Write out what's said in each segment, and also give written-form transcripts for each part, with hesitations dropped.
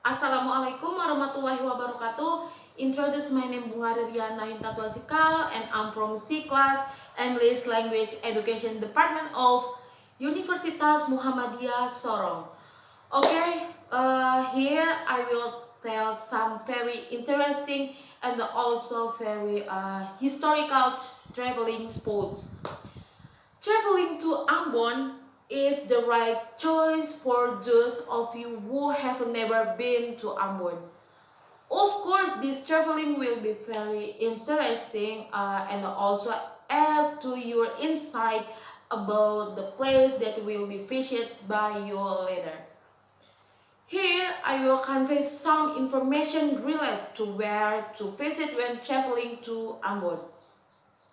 Assalamualaikum warahmatullahi wabarakatuh. Introduce my name Bunga Riana Yuntatwa Sikal and I'm from C class English Language Education Department of Universitas Muhammadiyah Sorong. Okay, here I will tell some very interesting and also very historical traveling spots. Traveling to Ambon is the right choice for those of you who have never been to Ambon. Of course, this traveling will be very interesting and also add to your insight about the place that will be visited by you later. Here, I will convey some information related to where to visit when traveling to Ambon.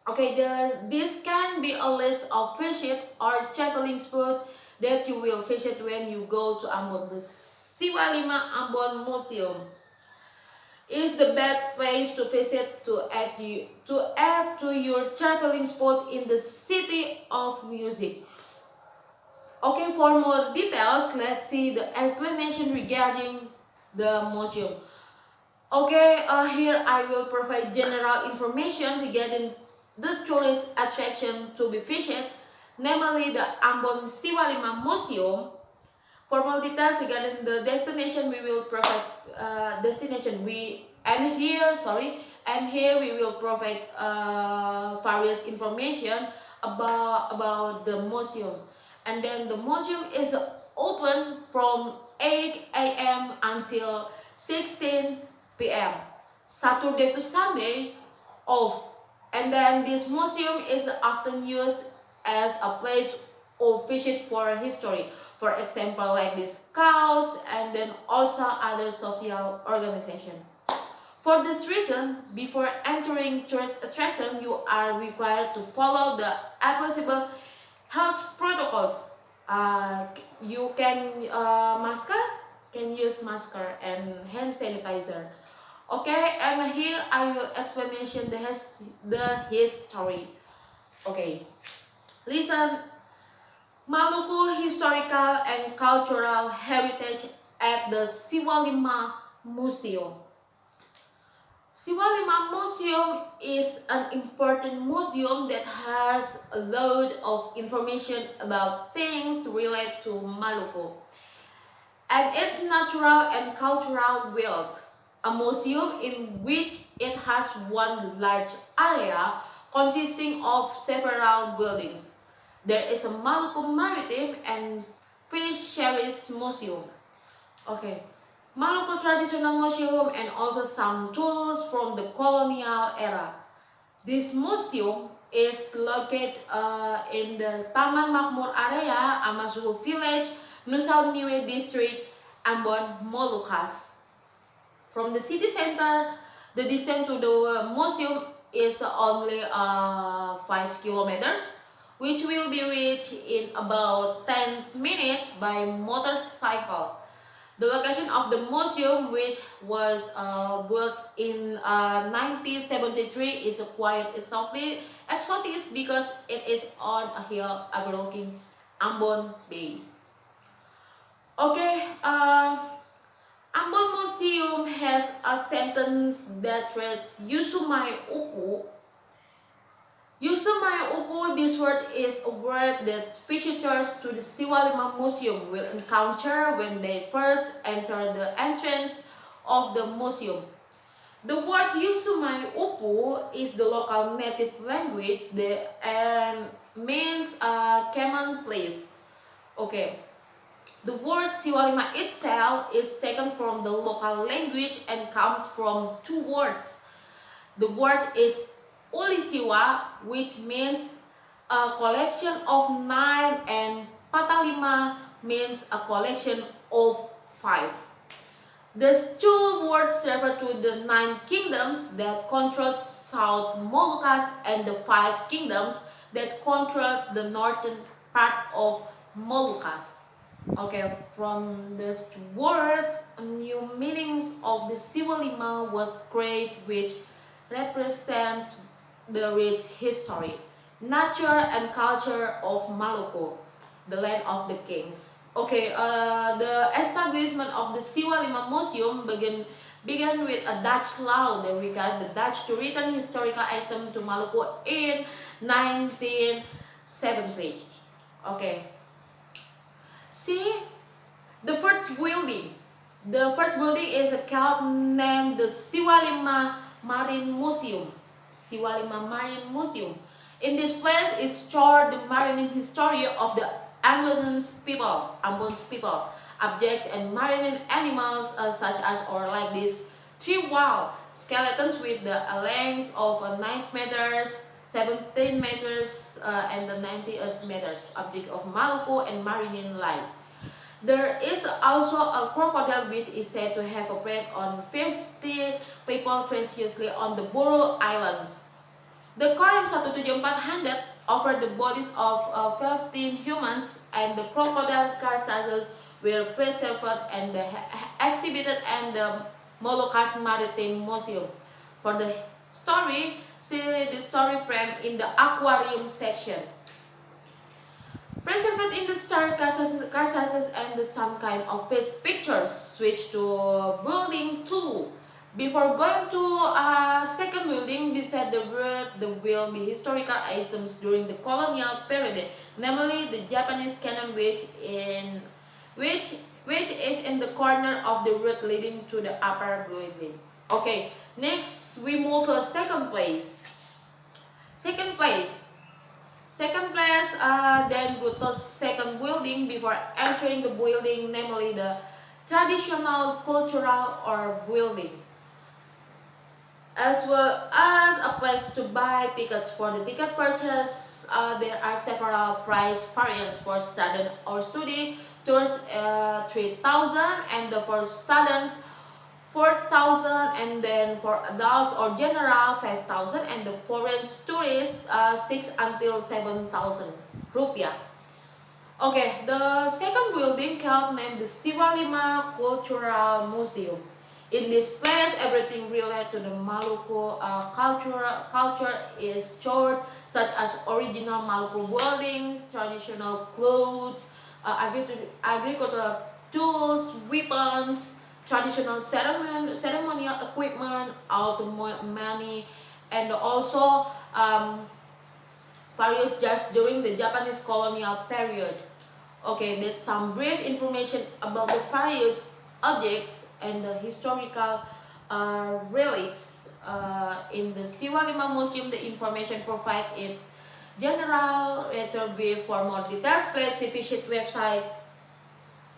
Okay, this can be a list of visit or traveling spot that you will visit when you go to Ambon. The Siwalima Ambon Museum is the best place to visit to add to your traveling spot in the city of music. Okay, for more details, let's see the explanation regarding the museum. Okay, here I will provide general information regarding the tourist attraction to be visited, namely the Ambon Siwalima Museum. For more details regarding the destination, we will provide and here we will provide various information about the museum. And then the museum is open from 8 a.m. until 16 p.m. Saturday to Sunday off. And then this museum is often used as a place of visit for history. For example, like the Scouts and then also other social organizations. For this reason, before entering tourist attraction, you are required to follow the applicable health protocols. You can use masker and hand sanitizer. Okay, and here I will explanation the history. Okay, listen. Maluku Historical and Cultural Heritage at the Siwalima Museum. Siwalima Museum is an important museum that has a lot of information about things related to Maluku and its natural and cultural wealth. A museum in which it has one large area consisting of several buildings. There is a Maluku Maritime and Fisheries Museum. Okay, Maluku Traditional Museum and also some tools from the colonial era. This museum is located in the Taman Makmur area, Amasuhu Village, Nusa Niue District, Ambon, Molucas. From the city center, the distance to the museum is only 5 kilometers, which will be reached in about 10 minutes by motorcycle. The location of the museum, which was built in 1973, is quite exotic because it is on a hill overlooking Ambon Bay. Okay, Ambon Museum has a sentence that reads Yusumai Upu. Yusumai Upu, this word is a word that visitors to the Siwalima Museum will encounter when they first enter the entrance of the museum. The word Yusumai Upu is the local native language and means a common place. Okay. The word Siwalima itself is taken from the local language and comes from two words. The word is Ulisiwa, which means a collection of 9, and Patalima means a collection of 5. These two words refer to the 9 kingdoms that controlled South Moluccas and the 5 kingdoms that controlled the northern part of Moluccas. Okay, from these two words, new meanings of the Siwalima was created, which represents the rich history, nature, and culture of Maluku, the land of the kings. Okay, the establishment of the Siwalima Museum began with a Dutch law that required the Dutch to return historical items to Maluku in 1970. Okay, see the first building. The first building is a cult named the Siwalima Marine Museum. Siwalima Marine Museum. In this place, it stored the marine history of the Ambon's people, objects and marine animals such as or like this three wall skeletons with the length of 9 meters, 17 meters, and the 90 meters, object of Maluku and marine life. There is also a crocodile which is said to have preyed on 50 people previously on the Buru Islands. The Korean 17400 offered the bodies of 15 humans and the crocodile carcasses were preserved and exhibited at the Molucas Maritime Museum. For the story, see the story frame in the aquarium section. Preserved in the star carcasses and some kind of fish pictures. Switch to building 2. Before going to second building, beside the road, there will be historical items during the colonial period, namely the Japanese cannon which is in the corner of the road leading to the upper building. Okay, next we move to second place. Then go to second building before entering the building, namely the traditional cultural or building, as well as a place to buy tickets. For the ticket purchase, there are several price variants. For student or study tours, 3,000, and for students 4,000, and then for adults or general 5,000, and the foreign tourists 6 until 7,000 rupiah. Okay, the second building called named the Siwalima Cultural Museum. In this place, everything related to the Maluku culture is stored, such as original Maluku buildings, traditional clothes, agricultural tools, weapons, traditional ceremonial equipment, money, and also various jars during the Japanese colonial period. Okay, that's some brief information about the various objects and the historical relics in the Siwalima Museum. The information provided is general. For more details, please visit website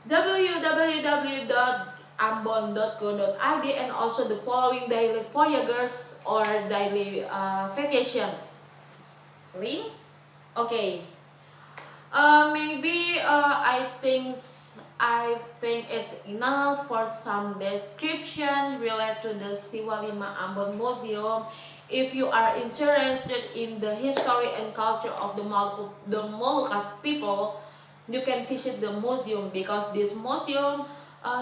www.ambon.co.id, and also the following daily voyagers or daily vacation link. Okay, maybe I think it's enough for some description related to the Siwalima Ambon Museum. If you are interested in the history and culture of the Molucas people, you can visit the museum, because this museum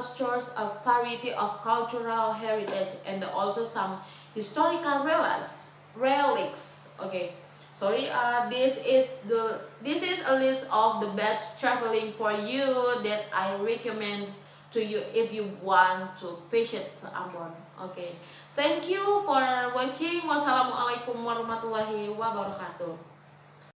stores a variety of cultural heritage and also some historical relics. Okay, sorry. This is a list of the best traveling for you that I recommend to you if you want to visit Ambon. Okay, thank you for watching. Wassalamualaikum warahmatullahi wabarakatuh.